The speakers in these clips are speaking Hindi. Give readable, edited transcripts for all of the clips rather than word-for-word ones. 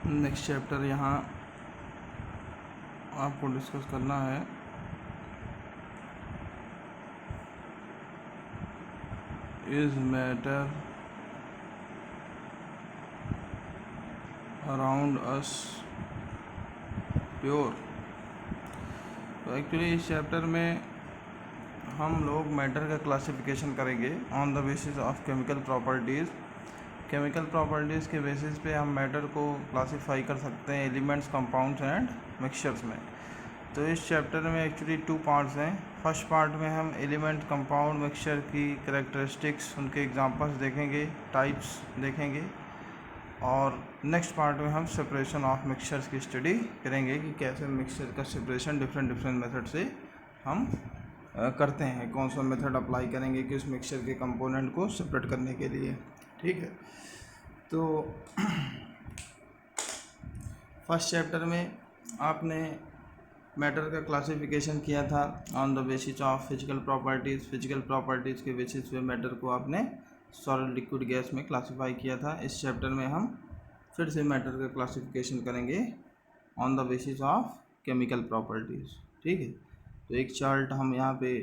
नेक्स्ट चैप्टर यहाँ आपको डिस्कस करना है is matter around us pure. तो एक्चुअली इस चैप्टर में हम लोग मैटर का क्लासिफिकेशन करेंगे on the basis of chemical properties. Chemical properties के बेसिस पे हम मैटर को क्लासिफाई कर सकते हैं एलिमेंट्स, कंपाउंड्स एंड मिक्सचर्स में। तो इस चैप्टर में एक्चुअली 2 पार्ट्स हैं। फर्स्ट पार्ट में हम एलिमेंट, कंपाउंड, मिक्सचर की कैरेक्टरिस्टिक्स, उनके एग्जांपल्स देखेंगे, टाइप्स देखेंगे, और नेक्स्ट पार्ट में हम सेपरेशन ऑफ मिक्सचर्स की स्टडी करेंगे कि कैसे मिक्सचर का सेपरेशन डिफरेंट मेथड से हम करते हैं, कौन सा मेथड अप्लाई करेंगे कि उस मिक्सचर के कंपोनेंट को सेपरेट करने के लिए। ठीक है, तो फर्स्ट चैप्टर में आपने मैटर का क्लासिफिकेशन किया था on the basis of physical properties. Physical properties के बेसिस पे मैटर को आपने सॉलिड, लिक्विड, गैस में क्लासिफाई किया था। इस चैप्टर में हम फिर से मैटर का क्लासिफिकेशन करेंगे on the basis of chemical properties. ठीक है, तो एक चार्ट हम यहाँ पे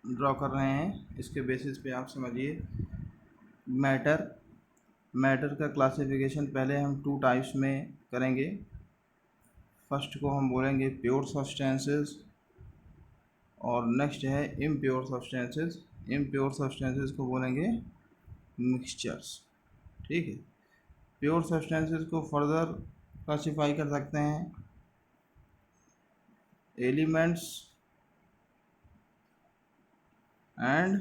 ड्रॉ कर रहे हैं, इसके बेसिस पे आप समझिए मैटर का क्लासिफिकेशन पहले हम 2 टाइप्स में करेंगे। फर्स्ट को हम बोलेंगे प्योर सब्सटेंसेस और नेक्स्ट है इम्प्योर सब्सटेंसेस। इम्प्योर सब्सटेंसेस को बोलेंगे मिक्सचर्स। ठीक है, प्योर सब्सटेंसेस को फर्दर क्लासिफाई कर सकते हैं एलिमेंट्स एंड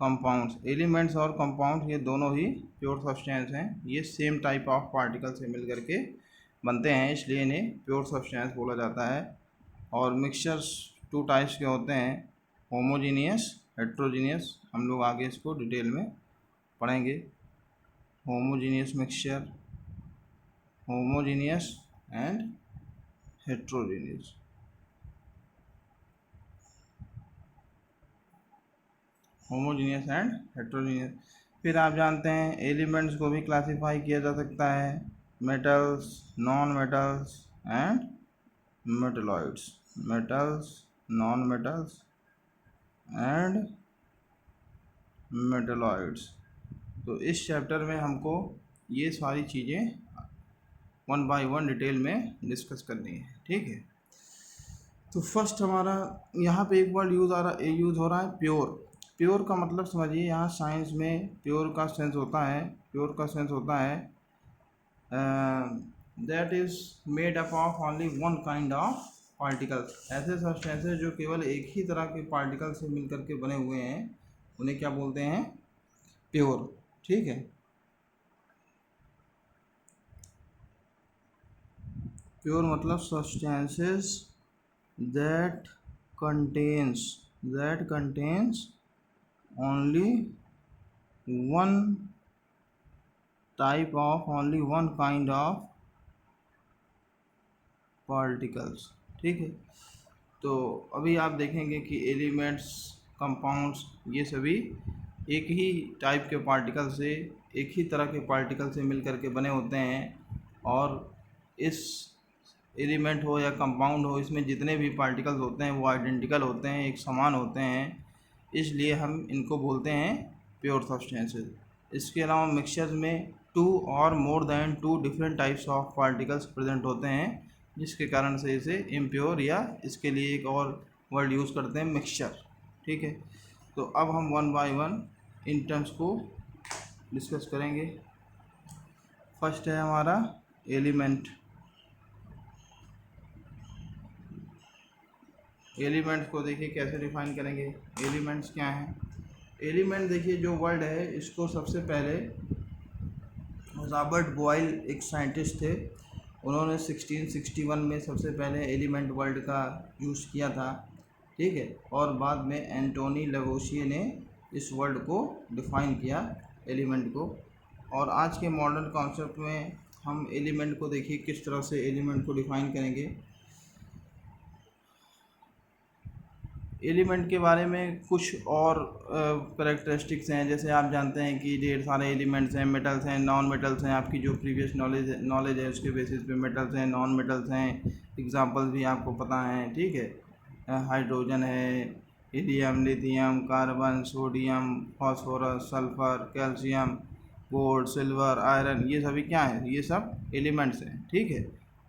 कंपाउंड्स। एलिमेंट्स और कंपाउंड्स ये दोनों ही प्योर सब्सटेंस हैं, ये सेम टाइप ऑफ पार्टिकल से मिल करके बनते हैं, इसलिए इन्हें प्योर सब्सटेंस बोला जाता है। और मिक्सचर्स 2 टाइप्स के होते हैं, होमोजीनियस, हेट्रोजीनियस। हम लोग आगे इसको डिटेल में पढ़ेंगे। Homogeneous mixture, homogeneous and heterogeneous. Homogeneous and heterogeneous. फिर आप जानते हैं एलिमेंट्स को भी क्लासिफाई किया जा सकता है, metals, non metals and metalloids. Metals, non metals and metalloids. तो इस चैप्टर में हमको ये सारी चीज़ें 1 बाय 1 डिटेल में डिस्कस करनी है। ठीक है, तो फर्स्ट हमारा यहाँ पे एक वर्ड यूज़ हो रहा है प्योर। प्योर का मतलब समझिए, यहाँ साइंस में प्योर का सेंस होता है that is made up of only one kind of particles. ऐसे सब्सटेंसेस जो केवल एक ही तरह के पार्टिकल से मिलकर के बने हुए हैं, उन्हें क्या बोलते हैं? प्योर। ठीक है, प्योर मतलब substances that contains only one type of, only one kind of particles। ठीक है, तो अभी आप देखेंगे कि एलिमेंट्स, कंपाउंड्स, ये सभी एक ही टाइप के पार्टिकल से, एक ही तरह के पार्टिकल से मिल करके बने होते हैं। और इस एलिमेंट हो या कंपाउंड हो, इसमें जितने भी पार्टिकल्स होते हैं वो आइडेंटिकल होते हैं, एक समान होते हैं, इसलिए हम इनको बोलते हैं प्योर सब्सटेंसेस। इसके अलावा मिक्सचर्स में 2 और more than 2 different types of particles present होते हैं, जिसके कारण से इसे इम्प्योर, या इसके लिए एक और वर्ड यूज़ करते हैं मिक्सचर। ठीक है, तो अब हम 1 बाय 1 इन टर्म्स को डिस्कस करेंगे। फर्स्ट है हमारा एलिमेंट। एलिमेंट्स को देखिए कैसे डिफाइन करेंगे। एलिमेंट्स क्या हैं? एलिमेंट देखिए, जो वर्ड है इसको सबसे पहले रॉबर्ट बॉयल एक साइंटिस्ट थे, उन्होंने 1661 में सबसे पहले एलिमेंट वर्ड का यूज़ किया था। ठीक है, और बाद में एंटोनी लेवोसिए ने इस वर्ड को डिफ़ाइन किया, एलिमेंट को। और आज के मॉडर्न कॉन्सेप्ट में हम एलिमेंट को देखिए किस तरह से एलिमेंट को डिफ़ाइन करेंगे। एलिमेंट के बारे में कुछ और करेक्टरिस्टिक्स हैं। जैसे आप जानते हैं कि ढेर सारे एलिमेंट्स हैं, मेटल्स हैं, नॉन मेटल्स हैं। आपकी जो प्रीवियस नॉलेज है उसके बेसिस पे मेटल्स हैं, नॉन मेटल्स हैं, एग्जांपल्स भी आपको पता हैं, ठीक है। हाइड्रोजन है, helium, lithium, carbon, sodium, phosphorus, sulphur, calcium, gold, silver, iron, ये सभी क्या हैं? ये सब एलिमेंट्स हैं, ठीक है।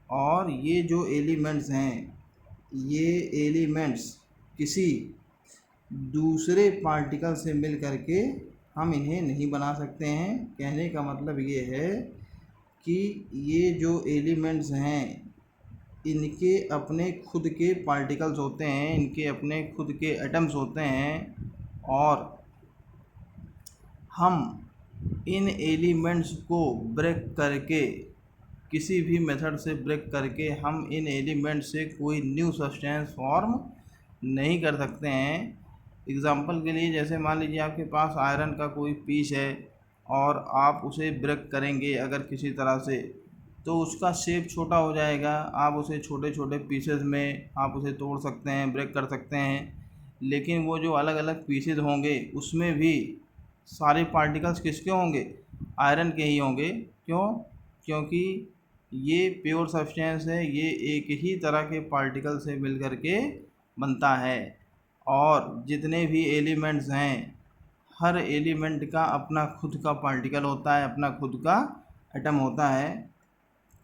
और ये जो एलिमेंट्स हैं, ये एलिमेंट्स किसी दूसरे पार्टिकल से मिल करके हम इन्हें नहीं बना सकते हैं। कहने का मतलब ये है कि ये जो एलिमेंट्स हैं इनके अपने खुद के पार्टिकल्स होते हैं, इनके अपने खुद के एटम्स होते हैं, और हम इन एलिमेंट्स को ब्रेक करके, किसी भी मेथड से ब्रेक करके हम इन एलिमेंट्स से कोई न्यू सब्सटेंस फॉर्म नहीं कर सकते हैं। एग्ज़ाम्पल के लिए जैसे मान लीजिए आपके पास आयरन का कोई पीस है और आप उसे ब्रेक करेंगे अगर किसी तरह से, तो उसका शेप छोटा हो जाएगा। आप उसे छोटे छोटे पीसेस में आप उसे तोड़ सकते हैं, ब्रेक कर सकते हैं। लेकिन वो जो अलग अलग पीसेस होंगे उसमें भी सारे पार्टिकल्स किसके होंगे? आयरन के ही होंगे। क्यों? क्योंकि ये प्योर सब्सटेंस है, ये एक ही तरह के पार्टिकल से मिल कर के बनता है। और जितने भी एलिमेंट्स हैं, हर एलिमेंट का अपना खुद का पार्टिकल होता है, अपना खुद का एटम होता है।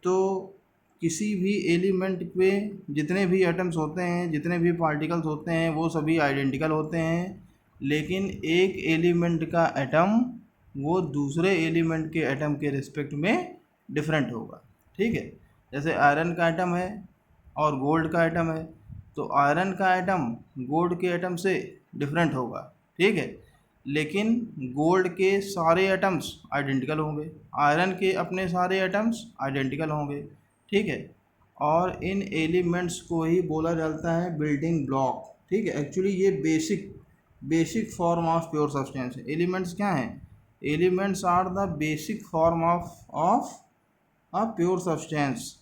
तो किसी भी एलिमेंट पे जितने भी एटम्स होते हैं, जितने भी पार्टिकल्स होते हैं, वो सभी आइडेंटिकल होते हैं। लेकिन एक एलिमेंट का एटम वो दूसरे एलिमेंट के एटम के रिस्पेक्ट में डिफरेंट होगा, ठीक है। जैसे आयरन का एटम है और गोल्ड का एटम है, तो आयरन का एटम गोल्ड के एटम से डिफरेंट होगा, ठीक है। लेकिन गोल्ड के सारे एटम्स आइडेंटिकल होंगे, आयरन के अपने सारे एटम्स आइडेंटिकल होंगे, ठीक है। और इन एलिमेंट्स को ही बोला जाता है बिल्डिंग ब्लॉक, ठीक है। एक्चुअली ये basic form of pure substance है। एलिमेंट्स क्या हैं? Elements are the basic form of a pure substance.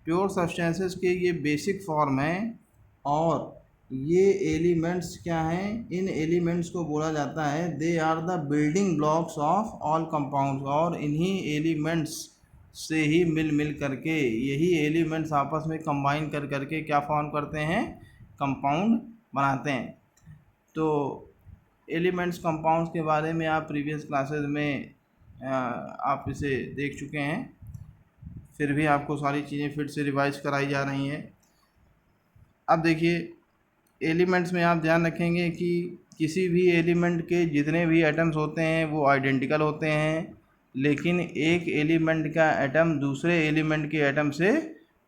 Pure substances के ये बेसिक फॉर्म हैं। और ये एलिमेंट्स क्या हैं? इन एलिमेंट्स को बोला जाता है they are the building blocks of all compounds. और इन्हीं एलिमेंट्स से ही मिल करके यही एलिमेंट्स आपस में कंबाइन कर करके क्या फॉर्म करते हैं? कंपाउंड बनाते हैं। तो एलिमेंट्स कंपाउंड्स के बारे में आप प्रीवियस क्लासेस में आप इसे देख चुके हैं, फिर भी आपको सारी चीज़ें फिर से रिवाइज कराई जा रही हैं। अब देखिए, एलिमेंट्स में आप ध्यान रखेंगे कि किसी भी एलिमेंट के जितने भी एटम्स होते हैं वो आइडेंटिकल होते हैं, लेकिन एक एलिमेंट का एटम दूसरे एलिमेंट के एटम से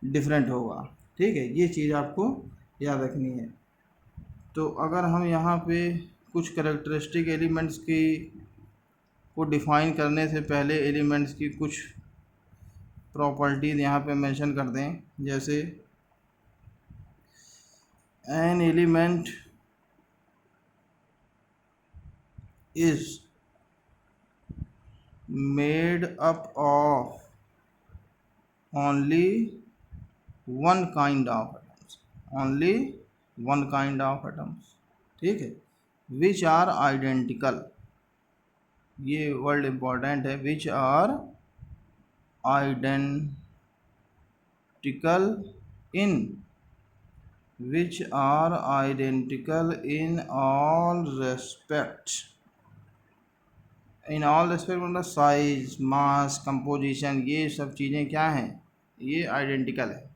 डिफरेंट होगा, ठीक है। ये चीज़ आपको याद रखनी है। तो अगर हम यहाँ पे कुछ करेक्टरिस्टिक एलिमेंट्स की को डिफ़ाइन करने से पहले एलिमेंट्स की कुछ प्रॉपर्टीज़ यहाँ पे मेंशन कर दें। जैसे an element is made up of only one kind of atoms, only one kind of atoms, ठीक है, which are identical। ये वर्ड इम्पॉर्टेंट है, which are identical in which are identical in all respects। In all respect मतलब साइज, मास, कंपोजिशन, ये सब चीज़ें क्या हैं? ये आइडेंटिकल है।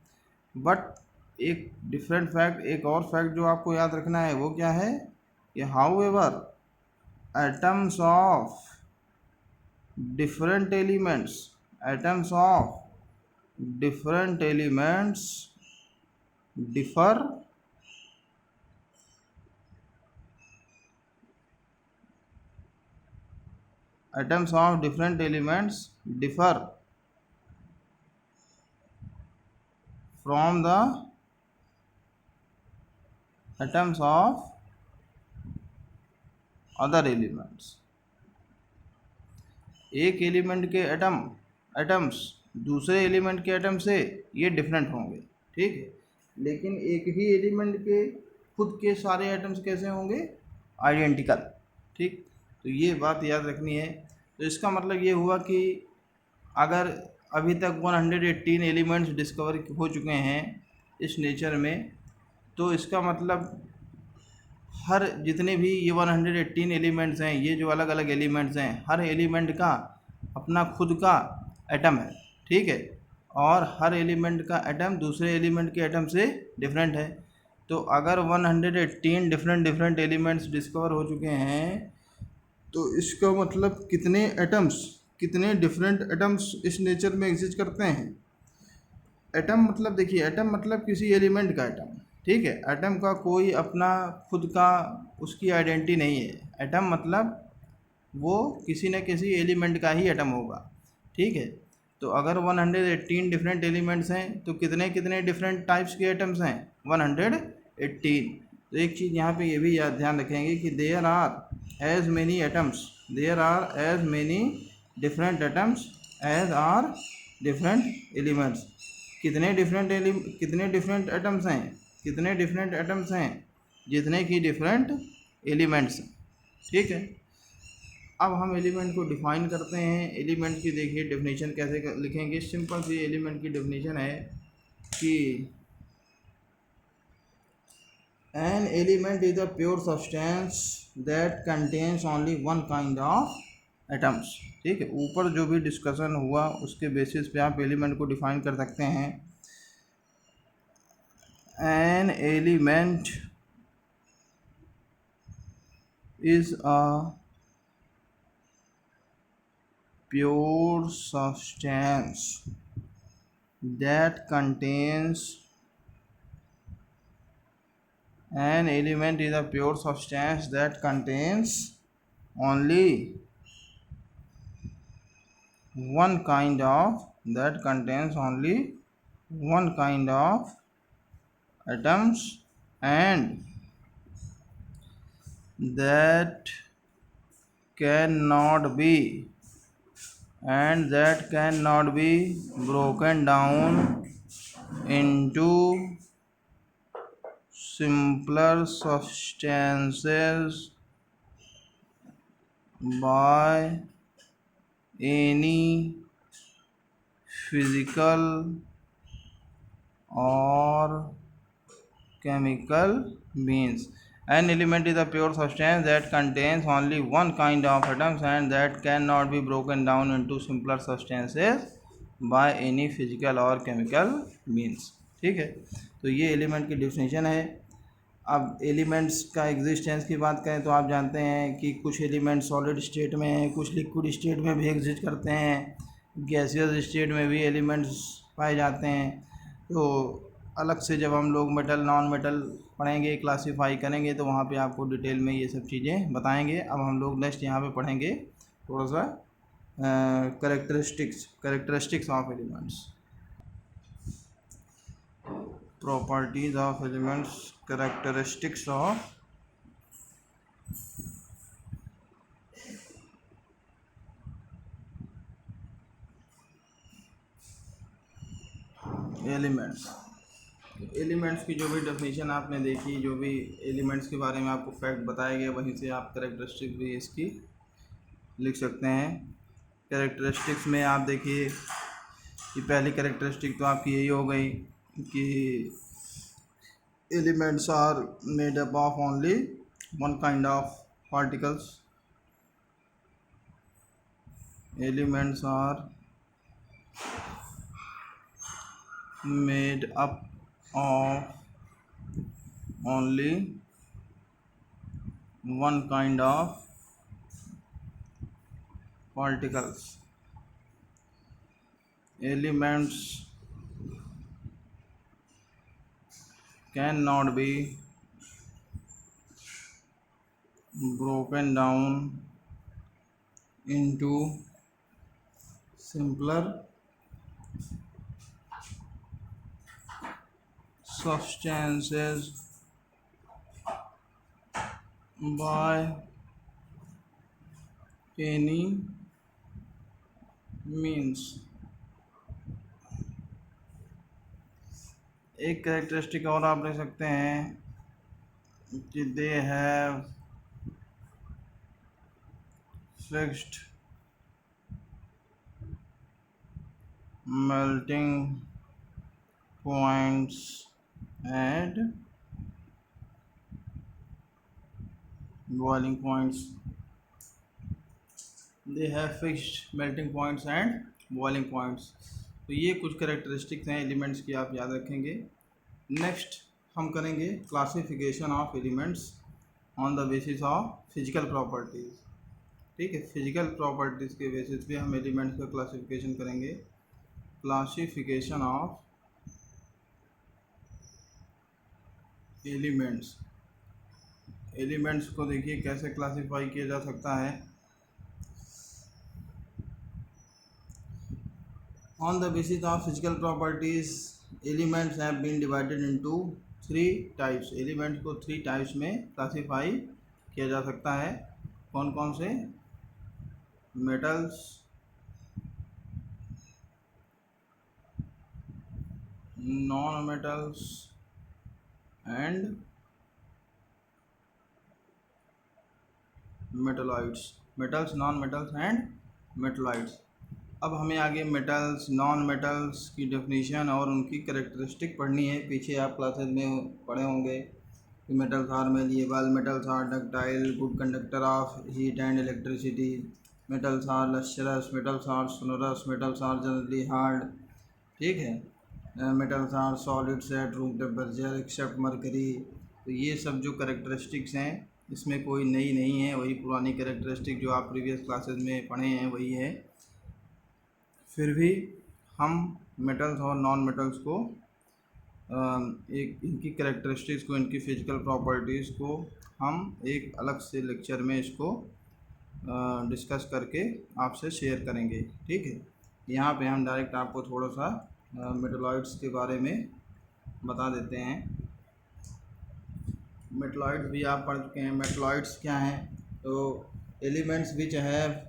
बट एक डिफरेंट फैक्ट, एक और फैक्ट जो आपको याद रखना है वो क्या है कि how ever atoms of different elements, atoms of different elements differ atoms of different elements differ from the atoms of other elements। एक एलिमेंट के एटम्स दूसरे एलिमेंट के एटम से ये डिफरेंट होंगे, ठीक है। लेकिन एक ही एलिमेंट के खुद के सारे एटम्स कैसे होंगे, आइडेंटिकल। ठीक, तो ये बात याद रखनी है। तो इसका मतलब ये हुआ कि अगर अभी तक 118 एलिमेंट्स डिस्कवर हो चुके हैं इस नेचर में, तो इसका मतलब हर जितने भी ये 118 एलिमेंट्स हैं, ये जो अलग अलग एलिमेंट्स हैं, हर एलिमेंट का अपना खुद का एटम है। ठीक है, और हर एलिमेंट का एटम दूसरे एलिमेंट के एटम से डिफरेंट है। तो अगर 118 डिफरेंट एलिमेंट्स डिस्कवर हो चुके हैं, तो इसका मतलब कितने डिफरेंट एटम्स इस नेचर में एग्जिस्ट करते हैं। एटम मतलब देखिए, एटम मतलब किसी एलिमेंट का एटम। ठीक है, एटम का कोई अपना खुद का उसकी आइडेंटिटी नहीं है। एटम मतलब वो किसी न किसी एलिमेंट का ही एटम होगा। ठीक है, तो अगर 118 डिफरेंट एलिमेंट्स हैं, तो कितने कितने डिफरेंट टाइप्स के एटम्स हैं, 118। तो एक चीज़ यहाँ पे ये भी याद ध्यान रखेंगे कि there are as many different atoms as are different elements. कितने डिफरेंट एटम्स हैं, जितने की डिफरेंट एलिमेंट्स हैं। ठीक है, अब हम एलिमेंट को डिफाइन करते हैं। एलिमेंट की देखिए डेफिनेशन कैसे लिखेंगे। सिंपल सी एलिमेंट की डेफिनेशन है कि an element is a pure substance that contains only one kind of atoms. ठीक है, ऊपर जो भी डिस्कशन हुआ उसके बेसिस पे आप एलिमेंट को डिफाइन कर सकते हैं। An element is a pure substance that contains an element is a pure substance that contains only one kind of atoms and that cannot be broken down into simpler substances by any physical or chemical means. An element is a pure substance that contains only one kind of atoms and that cannot be broken down into simpler substances by any physical or chemical means. ठीक है, तो ये एलिमेंट की डिफिनेशन है। अब एलिमेंट्स का एग्जिस्टेंस की बात करें तो आप जानते हैं कि कुछ एलिमेंट सॉलिड स्टेट में हैं, कुछ लिक्विड स्टेट में भी एग्जिस्ट करते हैं, गैसियस स्टेट में भी एलिमेंट्स पाए जाते हैं। तो अलग से जब हम लोग मेटल नॉन मेटल पढ़ेंगे, क्लासीफाई करेंगे, तो वहाँ पे आपको डिटेल में ये सब चीज़ें बताएंगे। अब हम लोग नेक्स्ट यहाँ पे पढ़ेंगे थोड़ा सा characteristics of elements, properties of elements, characteristics of elements की जो भी डेफिनेशन आपने देखी, जो भी एलिमेंट्स के बारे में आपको फैक्ट बताए गए, वहीं से आप कैरेक्टरिस्टिक भी इसकी लिख सकते हैं। कैरेक्टरिस्टिक्स में आप देखिए कि पहली कैरेक्टरिस्टिक तो आपकी यही हो गई कि elements are made up of only one kind of particles. Elements are made up of only one kind of particles. Elements cannot be broken down into simpler substances by any means. एक कैरेक्टरिस्टिक और आप ले सकते हैं they have fixed melting points and boiling points. They have fixed melting points and boiling points. तो ये कुछ करेक्टरिस्टिक्स हैं एलिमेंट्स की, आप याद रखेंगे। नेक्स्ट हम करेंगे classification of elements on the basis of physical properties. ठीक है, फिजिकल प्रॉपर्टीज़ के बेसिस पे हम एलिमेंट्स का क्लासिफिकेशन करेंगे। क्लासिफिकेशन ऑफ एलिमेंट्स, एलिमेंट्स को देखिए कैसे क्लासीफाई किया जा सकता है। On the basis of physical properties, elements have been divided into 3 types। Elements को 3 टाइप्स में क्लासीफाई किया जा सकता है। कौन कौन से? Metals, non metals and metalloids. Metals, non metals and metalloids. अब हमें आगे मेटल्स, नॉन मेटल्स की डेफिनेशन और उनकी करेक्टरिस्टिक पढ़नी है। पीछे आप क्लासेस में पढ़े होंगे कि metals are malleable, metals are ductile, good conductor of heat and electricity, metals are lustrous, metals are sonorous, metals are generally hard. ठीक है, metals are solids at room temperature except mercury. तो ये सब जो करेक्टरिस्टिक्स हैं इसमें कोई नई नहीं है, वही पुरानी करेक्टरिस्टिक जो आप प्रीवियस क्लासेस में पढ़े हैं वही है। फिर भी हम मेटल्स और नॉन मेटल्स को एक इनकी करेक्टरिस्टिक्स को, इनकी फ़िज़िकल प्रॉपर्टीज़ को हम एक अलग से लेक्चर में इसको डिस्कस करके आपसे शेयर करेंगे। ठीक है, यहाँ पे हम डायरेक्ट आपको थोड़ा सा मेटलॉइड्स के बारे में बता देते हैं। मेटलॉइड्स भी आप पढ़ चुके हैं। मेटलॉइड्स क्या हैं? तो elements which have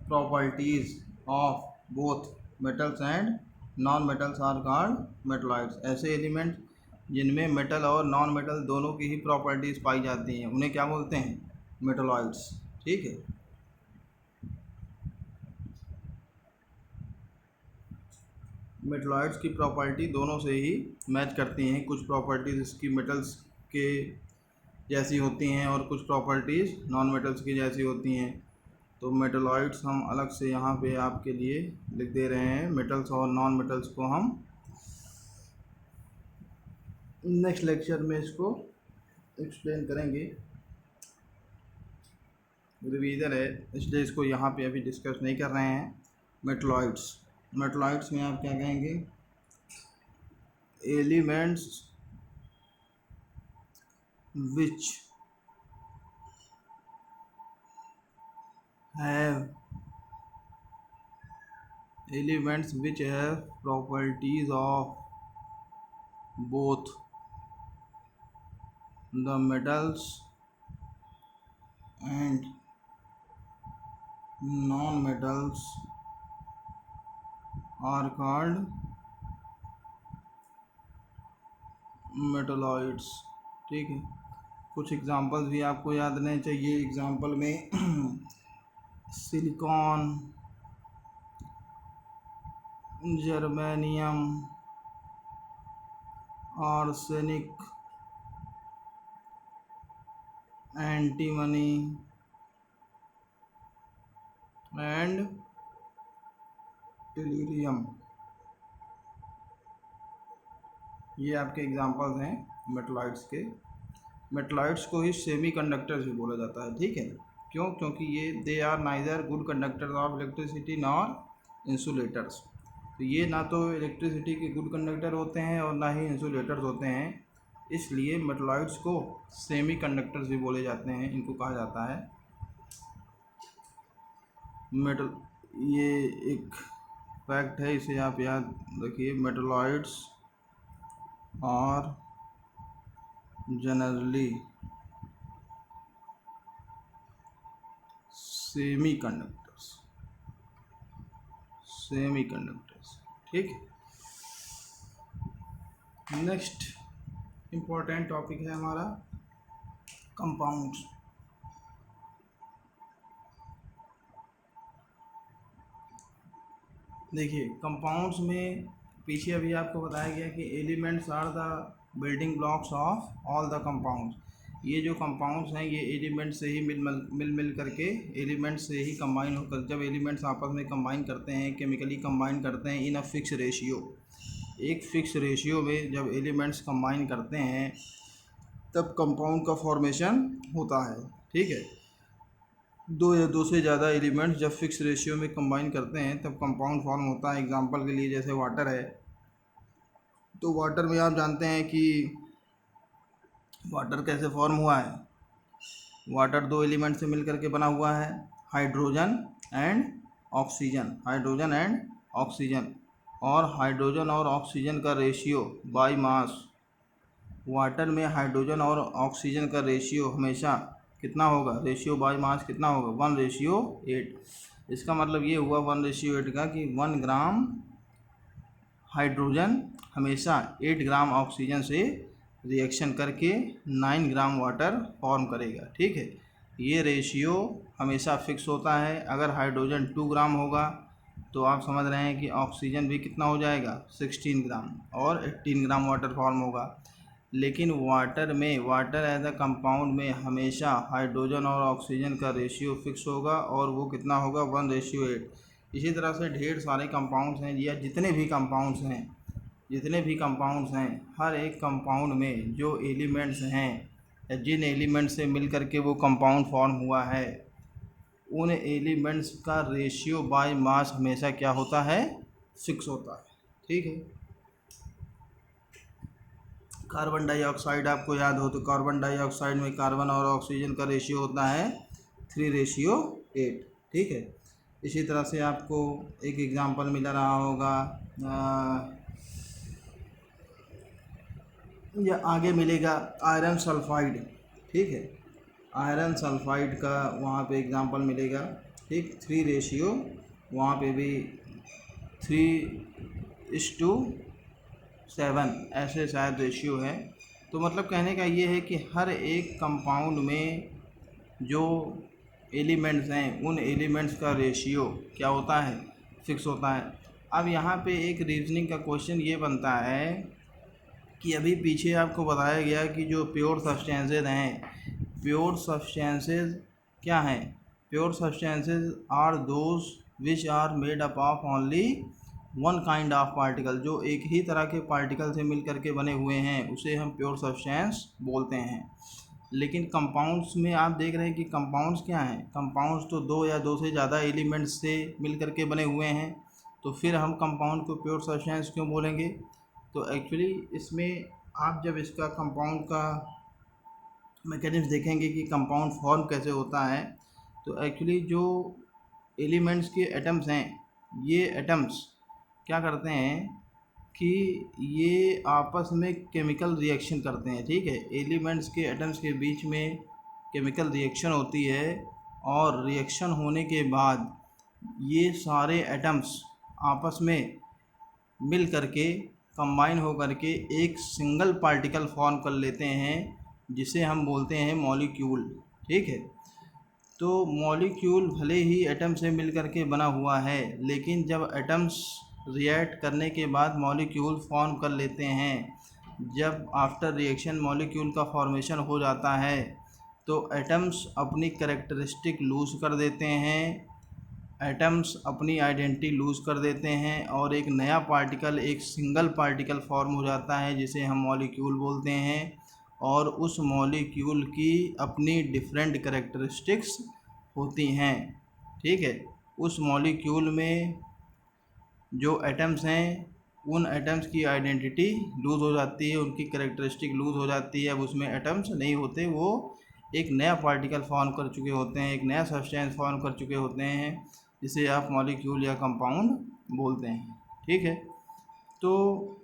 properties of both metals and non metals are called metalloids. ऐसे एलिमेंट जिनमें मेटल और नॉन मेटल दोनों की ही प्रॉपर्टीज़ पाई जाती हैं उन्हें क्या बोलते हैं? मेटलॉइड्स। ठीक है, मेटलॉइड्स की प्रॉपर्टी दोनों से ही मैच करती हैं। कुछ प्रॉपर्टीज़ इसकी मेटल्स के जैसी होती हैं और कुछ प्रॉपर्टीज़ नॉन मेटल्स की जैसी होती हैं। तो मेटलॉइड्स हम अलग से यहाँ पे आपके लिए लिख दे रहे हैं। मेटल्स और नॉन मेटल्स को हम नेक्स्ट लेक्चर में इसको एक्सप्लेन करेंगे। रिवीजन है इसलिए इसको यहाँ पे अभी डिस्कस नहीं कर रहे हैं। मेटलॉइड्स, मेटलॉइड्स में आप क्या कहेंगे? Elements which have elements which have properties of both the metals and non-metals are called metalloids. ठीक है, कुछ एग्जांपल्स भी आपको याद रहने चाहिए। एग्जांपल में silicon, germanium, arsenic, antimony and tellurium, ये आपके एग्जांपल्स हैं मेटलॉइड्स के। मेटलॉइड्स को ही सेमी कंडक्टर्स भी बोला जाता है। ठीक है, क्यों? क्योंकि ये they are neither good conductors of electricity nor insulators. तो ये ना तो इलेक्ट्रिसिटी के गुड कंडक्टर होते हैं और ना ही इंसुलेटर्स होते हैं, इसलिए मेटलॉइड्स को सेमी कंडक्टर्स भी बोले जाते हैं। इनको कहा जाता है मेटल। ये एक फैक्ट है, इसे आप याद रखिए। Metalloids are generally semiconductors, semiconductors. ठीक है, नेक्स्ट इम्पोर्टेंट टॉपिक है हमारा कंपाउंड्स। देखिए कंपाउंड्स में पीछे अभी आपको बताया गया कि elements are the building blocks of all the compounds. ये जो कंपाउंड्स हैं ये एलिमेंट्स से ही मिल करके एलिमेंट्स से ही कंबाइन होकर, जब एलिमेंट्स आपस में कंबाइन करते हैं, केमिकली कंबाइन करते हैं इन अ फिक्स रेशियो, एक फिक्स रेशियो में जब एलिमेंट्स कंबाइन करते हैं तब कंपाउंड का फॉर्मेशन होता है। ठीक है, दो या दो से ज़्यादा एलिमेंट्स जब फिक्स रेशियो में कंबाइन करते हैं तब कंपाउंड फॉर्म होता है। एग्जांपल के लिए जैसे वाटर है, तो वाटर में आप जानते हैं कि वाटर कैसे फॉर्म हुआ है। वाटर दो एलिमेंट से मिलकर के बना हुआ है, hydrogen and oxygen, hydrogen and oxygen. और हाइड्रोजन और ऑक्सीजन का रेशियो बाय मास, वाटर में हाइड्रोजन और ऑक्सीजन का रेशियो हमेशा कितना होगा, रेशियो बाय मास कितना होगा, 1:8। इसका मतलब ये हुआ 1:8 का कि 1 ग्राम हाइड्रोजन हमेशा 8 ग्राम ऑक्सीजन से रिएक्शन करके 9 ग्राम वाटर फॉर्म करेगा। ठीक है, ये रेशियो हमेशा फिक्स होता है। अगर हाइड्रोजन 2 ग्राम होगा तो आप समझ रहे हैं कि ऑक्सीजन भी कितना हो जाएगा, 16 ग्राम, और 18 ग्राम वाटर फॉर्म होगा। लेकिन वाटर में, वाटर एज अ कंपाउंड में हमेशा हाइड्रोजन और ऑक्सीजन का रेशियो फिक्स होगा और वो कितना होगा, 1:8। इसी तरह से ढेर सारे कंपाउंड्स हैं, या जितने भी कंपाउंड्स हैं, हर एक कंपाउंड में जो एलिमेंट्स हैं या जिन एलिमेंट्स से मिल करके वो कंपाउंड फॉर्म हुआ है, उन एलिमेंट्स का रेशियो बाय मास हमेशा क्या होता है, फिक्स होता है। ठीक है, कार्बन डाइऑक्साइड आपको याद हो तो कार्बन डाइऑक्साइड में कार्बन और ऑक्सीजन का रेशियो होता है 3:8। ठीक है, इसी तरह से आपको एक एग्जांपल मिल रहा होगा, या आगे मिलेगा आयरन सल्फाइड। ठीक है, आयरन सल्फाइड का वहाँ पे एग्जांपल मिलेगा। ठीक, 3:, वहाँ पे भी 3:7 ऐसे शायद रेशियो है। तो मतलब कहने का ये है कि हर एक कंपाउंड में जो एलिमेंट्स हैं उन एलिमेंट्स का रेशियो क्या होता है, फिक्स होता है। अब यहाँ पे एक रीजनिंग का क्वेश्चन ये बनता है कि अभी पीछे आपको बताया गया कि जो प्योर सब्सटेंसेज हैं, प्योर सब्सटेंसेज क्या हैं, pure substances are those which are made up of only one kind of particle. जो एक ही तरह के पार्टिकल से मिल करके बने हुए हैं उसे हम प्योर सब्सटेंस बोलते हैं। लेकिन कंपाउंड्स में आप देख रहे हैं कि कंपाउंड्स क्या हैं, कंपाउंड्स तो दो या दो से ज़्यादा एलिमेंट्स से मिल करके बने हुए हैं, तो फिर हम कंपाउंड को प्योर सब्सटेंस क्यों बोलेंगे। तो एक्चुअली इसमें आप जब इसका कंपाउंड का मैकेनिज्म देखेंगे कि कंपाउंड फॉर्म कैसे होता है, तो एक्चुअली जो एलिमेंट्स के एटम्स हैं, ये एटम्स क्या करते हैं कि ये आपस में केमिकल रिएक्शन करते हैं। ठीक है, एलिमेंट्स के एटम्स के बीच में केमिकल रिएक्शन होती है, और रिएक्शन होने के बाद ये सारे एटम्स आपस में मिल करके कंबाइन हो करके एक सिंगल पार्टिकल फॉर्म कर लेते हैं जिसे हम बोलते हैं मॉलिक्यूल। ठीक है, तो मॉलिक्यूल भले ही एटम से मिल करके बना हुआ है, लेकिन जब एटम्स रिएक्ट करने के बाद मॉलिक्यूल फॉर्म कर लेते हैं, जब आफ्टर रिएक्शन मॉलिक्यूल का फॉर्मेशन हो जाता है तो एटम्स अपनी कैरेक्टरिस्टिक लूज़ कर देते हैं, एटम्स अपनी आइडेंटिटी लूज़ कर देते हैं, और एक नया पार्टिकल, एक सिंगल पार्टिकल फॉर्म हो जाता है जिसे हम मॉलिक्यूल बोलते हैं। और उस मॉलिक्यूल की अपनी डिफरेंट कैरेक्टरिस्टिक्स होती हैं। ठीक है, उस मॉलिक्यूल में जो एटम्स हैं उन एटम्स की आइडेंटिटी लूज़ हो जाती है, उनकी कैरेक्टरिस्टिक लूज़ हो जाती है। अब उसमें एटम्स नहीं होते, वो एक नया पार्टिकल फॉर्म कर चुके होते हैं, एक नया सब्सटेंस फॉर्म कर चुके होते हैं, जिसे आप मॉलिक्यूल या कंपाउंड बोलते हैं। ठीक है, तो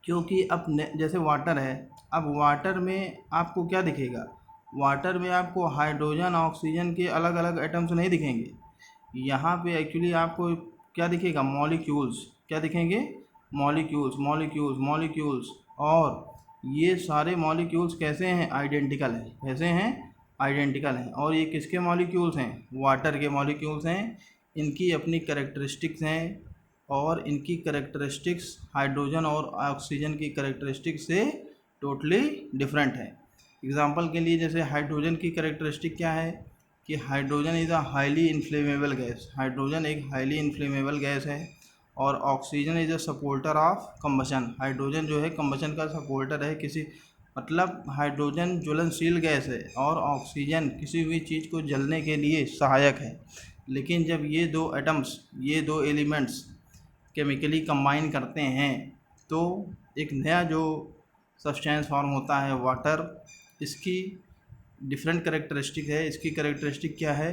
क्योंकि अब जैसे वाटर है, अब वाटर में आपको क्या दिखेगा, वाटर में आपको हाइड्रोजन ऑक्सीजन के अलग अलग एटम्स नहीं दिखेंगे। यहाँ पे एक्चुअली आपको क्या दिखेगा, मॉलिक्यूल्स, क्या दिखेंगे, मॉलिक्यूल्स, मॉलिक्यूल्स, मॉलिक्यूल्स। और ये सारे मॉलिक्यूल्स कैसे हैं, आइडेंटिकल हैं। कैसे हैं, आइडेंटिकल हैं। और ये किसके मॉलिक्यूल्स हैं, वाटर के मॉलिक्यूल्स हैं। इनकी अपनी कैरेक्टरिस्टिक्स हैं और इनकी कैरेक्टरिस्टिक्स हाइड्रोजन और ऑक्सीजन की कैरेक्टरिस्टिक्स से टोटली डिफरेंट है। एग्जांपल के लिए जैसे हाइड्रोजन की कैरेक्टरिस्टिक क्या है कि hydrogen is a highly inflammable gas. Hydrogen एक हाईली इन्फ्लेमेबल गैस है। और oxygen is a supporter of combustion. Hydrogen जो है कंबशन का सपोर्टर है। किसी मतलब हाइड्रोजन ज्वलनशील गैस है और ऑक्सीजन किसी भी चीज़ को जलने के लिए सहायक है। लेकिन जब ये दो एटम्स, ये दो एलिमेंट्स केमिकली कंबाइन करते हैं तो एक नया जो सब्सटेंस फॉर्म होता है वाटर। इसकी डिफरेंट कैरेक्टरिस्टिक है। इसकी कैरेक्टरिस्टिक क्या है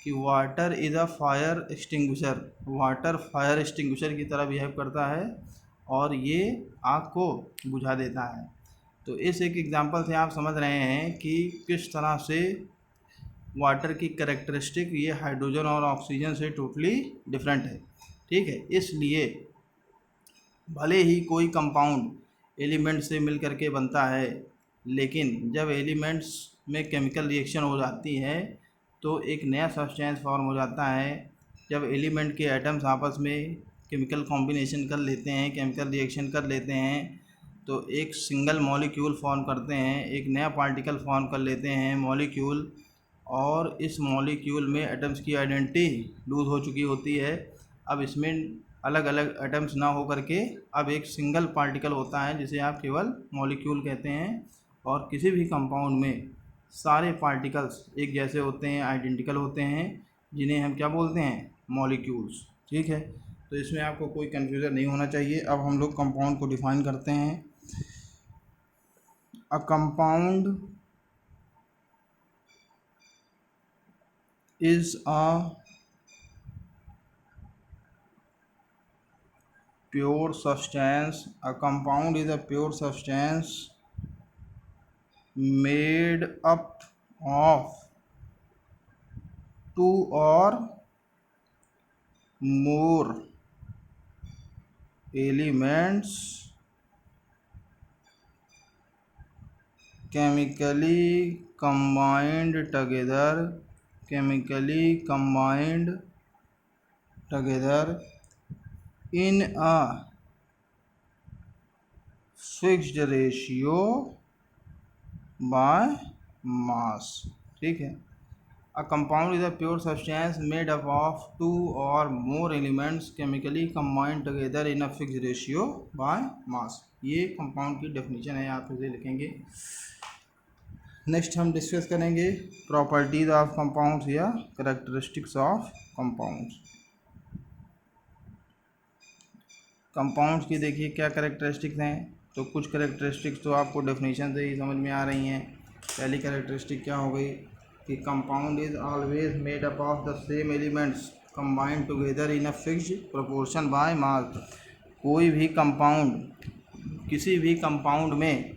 कि water is a fire extinguisher. Water fire extinguisher की तरह बिहेव करता है और ये आग को बुझा देता है। तो इस एक एग्जांपल से आप समझ रहे हैं कि किस तरह से वाटर की कैरेक्टरिस्टिक ये हाइड्रोजन और ऑक्सीजन से टोटली डिफरेंट है। ठीक है, इसलिए भले ही कोई कंपाउंड एलिमेंट से मिल करके बनता है, लेकिन जब एलिमेंट्स में केमिकल रिएक्शन हो जाती है तो एक नया सब्सटेंस फॉर्म हो जाता है। जब एलिमेंट के एटम्स आपस में केमिकल कॉम्बिनेशन कर लेते हैं, केमिकल रिएक्शन कर लेते हैं तो एक सिंगल मॉलिक्यूल फॉर्म करते हैं, एक नया पार्टिकल फॉर्म कर लेते हैं मॉलिक्यूल। और इस मॉलिक्यूल में एटम्स की आइडेंटिटी लूज़ हो चुकी होती है। अब इसमें अलग अलग एटम्स ना हो करके अब एक सिंगल पार्टिकल होता है जिसे आप केवल मॉलिक्यूल कहते हैं। और किसी भी कंपाउंड में सारे पार्टिकल्स एक जैसे होते हैं, आइडेंटिकल होते हैं, जिन्हें हम क्या बोलते हैं, मॉलिक्यूल्स। ठीक है, तो इसमें आपको कोई कन्फ्यूज़न नहीं होना चाहिए। अब हम लोग कंपाउंड को डिफाइन करते हैं। A compound is a pure substance. A compound is a pure substance made up of two or more elements chemically combined together in a fixed ratio by mass। ठीक है, a compound is a pure substance made up of two or more elements chemically combined together in a fixed ratio by mass। ये कंपाउंड की डेफिनेशन है, आप इसे लिखेंगे। नेक्स्ट हम डिस्कस करेंगे प्रॉपर्टीज ऑफ कंपाउंड्स या कैरेक्टरिस्टिक्स ऑफ कंपाउंड्स। कंपाउंड्स की देखिए क्या कैरेक्टरिस्टिक्स हैं। तो कुछ कैरेक्टरिस्टिक्स तो आपको डेफिनेशन से ही समझ में आ रही हैं। पहली कैरेक्टरिस्टिक क्या हो गई कि compound is always made up of the same elements combined together in a fixed proportion by mass. कोई भी कंपाउंड, किसी भी कंपाउंड में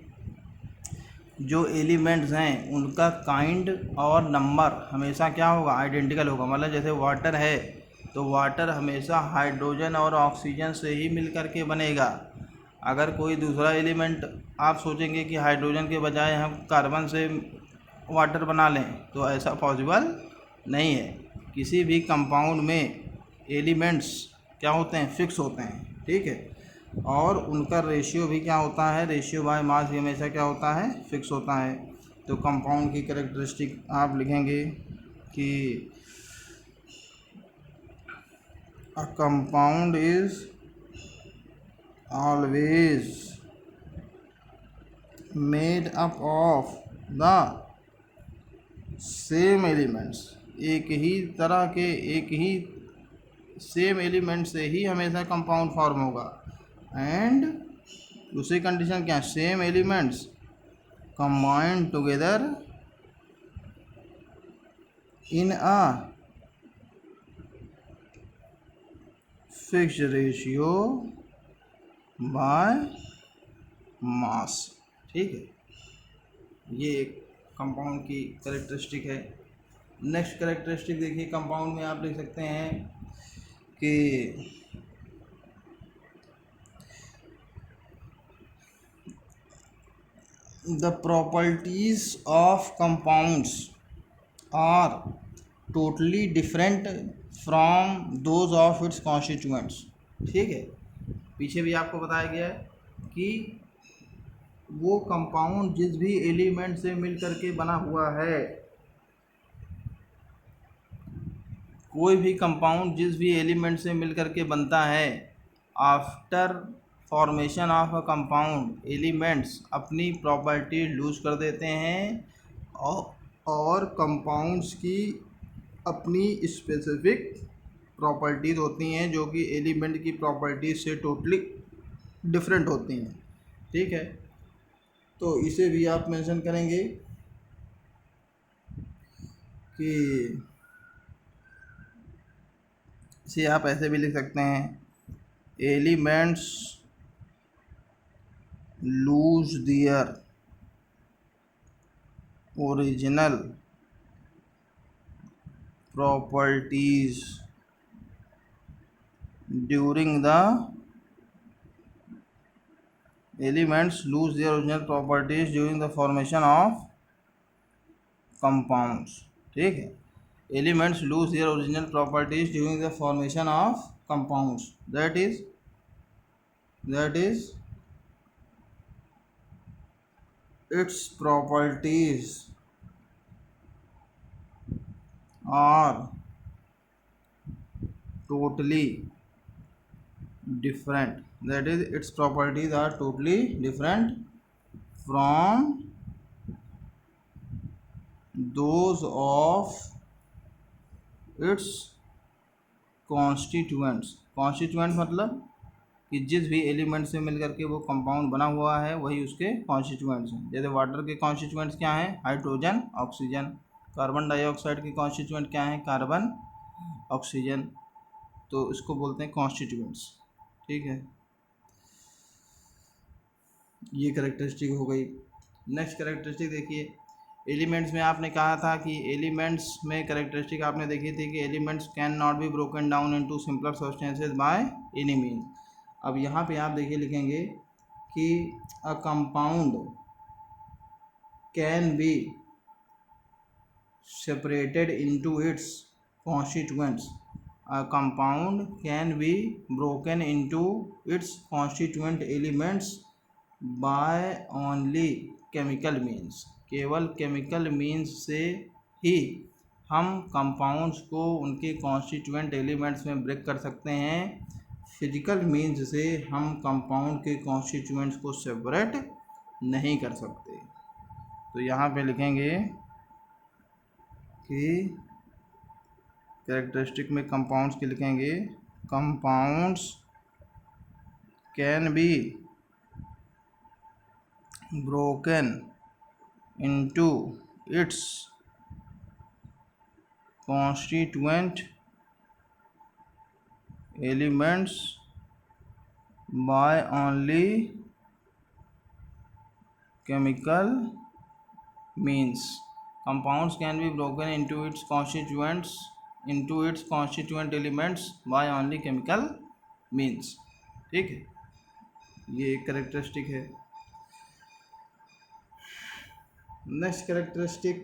जो एलिमेंट्स हैं उनका काइंड और नंबर हमेशा क्या होगा, आइडेंटिकल होगा। मतलब जैसे वाटर है तो वाटर हमेशा हाइड्रोजन और ऑक्सीजन से ही मिल कर के बनेगा। अगर कोई दूसरा एलिमेंट आप सोचेंगे कि हाइड्रोजन के बजाय हम कार्बन से वाटर बना लें तो ऐसा पॉसिबल नहीं है। किसी भी कंपाउंड में एलिमेंट्स क्या होते हैं, फिक्स होते हैं। ठीक है, और उनका रेशियो भी क्या होता है, रेशियो बाय मास भी हमेशा क्या होता है, फिक्स होता है। तो कंपाउंड की कैरेक्टरिस्टिक आप लिखेंगे कि a compound is always made up of the same elements. एक ही तरह के, एक ही सेम एलिमेंट से ही हमेशा कंपाउंड फॉर्म होगा। एंड दूसरी कंडीशन क्या है, same elements combined together in a fixed ratio by mass. ठीक है, ये एक कंपाउंड की कैरेक्टरिस्टिक है। नेक्स्ट कैरेक्टरिस्टिक देखिए कंपाउंड में आप लिख सकते हैं कि the properties of compounds are totally different from those of its constituents। ठीक है, पीछे भी आपको बताया गया है कि वो कंपाउंड जिस भी एलिमेंट से मिल करके बना हुआ है, कोई भी कंपाउंड जिस भी एलिमेंट से मिल करके बनता है, after formation of a compound elements अपनी प्रॉपर्टी लूज कर देते हैं और कंपाउंड्स की अपनी स्पेसिफिक प्रॉपर्टीज़ होती हैं जो कि एलिमेंट की प्रॉपर्टीज़ से टोटली डिफरेंट होती हैं। ठीक है, तो इसे भी आप मेंशन करेंगे कि इसे आप ऐसे भी लिख सकते हैं, elements lose their original properties during the elements lose their original properties during the formation of compounds। ठीक है, elements lose their original properties during the formation of compounds, that is its properties are totally different, that is its properties are totally different from those of its constituents। constituent मतलब कि जिस भी एलिमेंट से मिल करके वो कंपाउंड बना हुआ है वही उसके कॉन्स्टिट्यूएंट्स हैं। जैसे वाटर के कॉन्स्टिट्यूएंट्स क्या हैं, हाइड्रोजन ऑक्सीजन। कार्बन डाइऑक्साइड के कॉन्स्टिट्यूएंट क्या हैं, कार्बन ऑक्सीजन। तो इसको बोलते हैं कॉन्स्टिट्यूएंट्स। ठीक है, ये कैरेक्टरिस्टिक हो गई। नेक्स्ट कैरेक्टरिस्टिक देखिए, एलिमेंट्स में आपने कहा था कि एलिमेंट्स में कैरेक्टरिस्टिक आपने देखी थी कि elements can not be broken down into simpler substances by any mean. अब यहाँ पे आप देखिए लिखेंगे कि a compound can be separated into its constituents. A compound can be broken into its constituent elements by only chemical means. केवल केमिकल मीन्स से ही हम कंपाउंड्स को उनके कॉन्स्टिट्यूएंट एलिमेंट्स में ब्रेक कर सकते हैं। फिजिकल मीन्स से हम कंपाउंड के कॉन्स्टिट्यूएंट्स को सेपरेट नहीं कर सकते। तो यहाँ पे लिखेंगे कि कैरेक्टरिस्टिक में कंपाउंड्स के लिखेंगे, compounds can be broken into its constituent elements by only chemical means। compounds can be broken into its constituent elements by only chemical means। ठीक है, ये एक कैरेक्टरिस्टिक है। नेक्स्ट कैरेक्टरिस्टिक,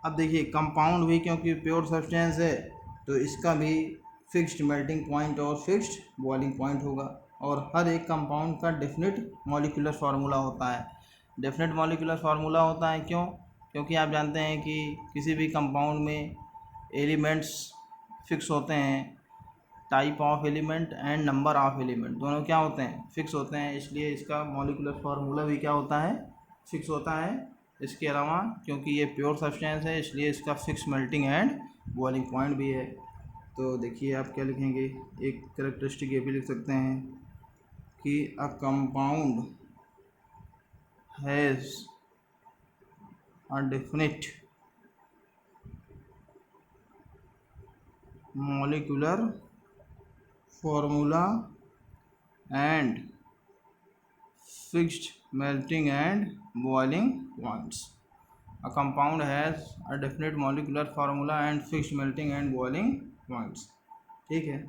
अब देखिए कंपाउंड भी क्योंकि प्योर सब्सटेंस है तो इसका भी फिक्स्ड मेल्टिंग पॉइंट और फिक्स्ड बॉइलिंग पॉइंट होगा, और हर एक कंपाउंड का डेफिनेट मॉलिक्यूलर फार्मूला होता है। डेफिनेट मॉलिक्यूलर फार्मूला होता है क्यों, क्योंकि आप जानते हैं कि किसी भी कंपाउंड में एलिमेंट्स फिक्स होते हैं, type of element and number of element दोनों क्या होते हैं, फिक्स होते हैं। इसलिए इसका मॉलिक्यूलर फार्मूला भी क्या होता है, फिक्स होता है। इसके अलावा क्योंकि ये प्योर सब्सटेंस है इसलिए इसका fix melting and boiling point भी है। तो देखिए आप क्या लिखेंगे, एक कैरेक्टरिस्टिक ये भी लिख सकते हैं कि a compound has a definite molecular formula and fixed melting and boiling points। A compound has a definite molecular formula and fixed melting and boiling points। ठीक है,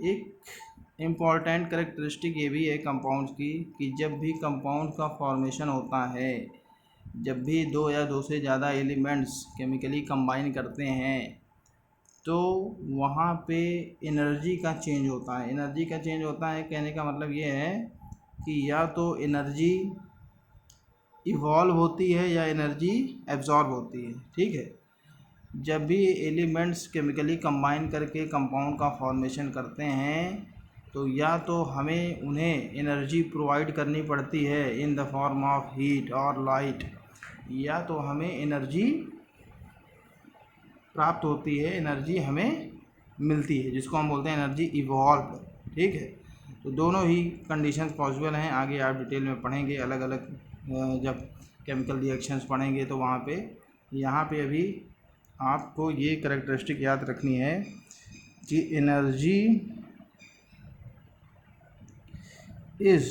एक इम्पॉर्टेंट करेक्टरिस्टिक ये भी है कंपाउंड्स की कि जब भी कंपाउंड का फॉर्मेशन होता है, जब भी दो या दो से ज़्यादा एलिमेंट्स केमिकली कंबाइन करते हैं तो वहाँ पे एनर्जी का चेंज होता है। एनर्जी का चेंज होता है कहने का मतलब ये है कि या तो एनर्जी इवॉल्व होती है या एनर्जी एब्जॉर्ब होती है। ठीक है, जब भी एलिमेंट्स केमिकली कंबाइन करके कंपाउंड का फॉर्मेशन करते हैं तो या तो हमें उन्हें एनर्जी प्रोवाइड करनी पड़ती है in the form of heat और लाइट, या तो हमें एनर्जी प्राप्त होती है, एनर्जी हमें मिलती है, जिसको हम बोलते हैं एनर्जी इवॉल्व। ठीक है, तो दोनों ही कंडीशंस पॉसिबल हैं। आगे आप डिटेल में पढ़ेंगे अलग अलग, जब केमिकल रिएक्शंस पढ़ेंगे तो वहाँ पे, यहाँ पे अभी आपको ये कैरेक्टरिस्टिक याद रखनी है कि एनर्जी इज़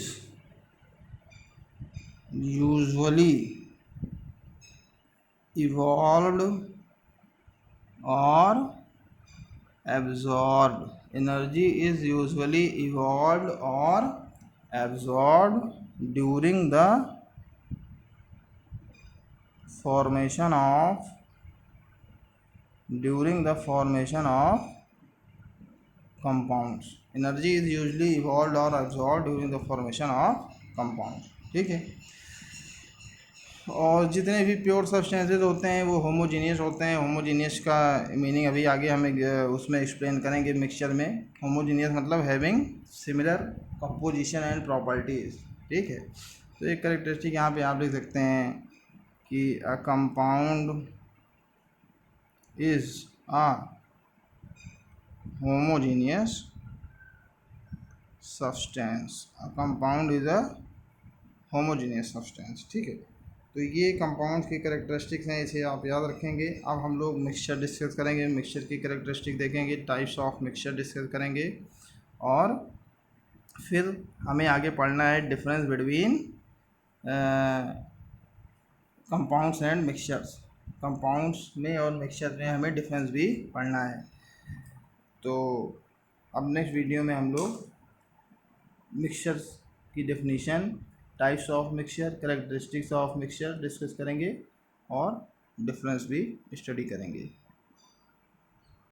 यूजुअली इवॉल्व्ड और absorbed. Energy is usually evolved or absorbed during the formation of compounds. Energy is usually evolved or absorbed during the formation of compounds. ठीक है, और जितने भी प्योर सब्सटेंसेज होते हैं वो होमोजीनियस होते हैं। होमोजीनियस का मीनिंग अभी आगे हमें उसमें एक्सप्लेन करेंगे मिक्सचर में। होमोजीनियस मतलब having similar composition and properties. ठीक है, तो एक कैरेक्टरिस्टिक यहाँ पे आप लिख सकते हैं कि a compound is a homogeneous substance. A compound is a homogeneous substance. ठीक है, तो ये कंपाउंड्स की कैरेक्टरिस्टिक्स हैं, इसे आप याद रखेंगे। अब हम लोग मिक्सचर डिस्कस करेंगे, मिक्सचर की कैरेक्टरिस्टिक देखेंगे, टाइप्स ऑफ मिक्सचर डिस्कस करेंगे, और फिर हमें आगे पढ़ना है difference between compounds and mixtures. Compounds में और मिक्सचर में हमें डिफरेंस भी पढ़ना है। तो अब नेक्स्ट वीडियो में हम लोग मिक्सचर्स की definition, types of mixture, characteristics of mixture discuss करेंगे और डिफरेंस भी स्टडी करेंगे।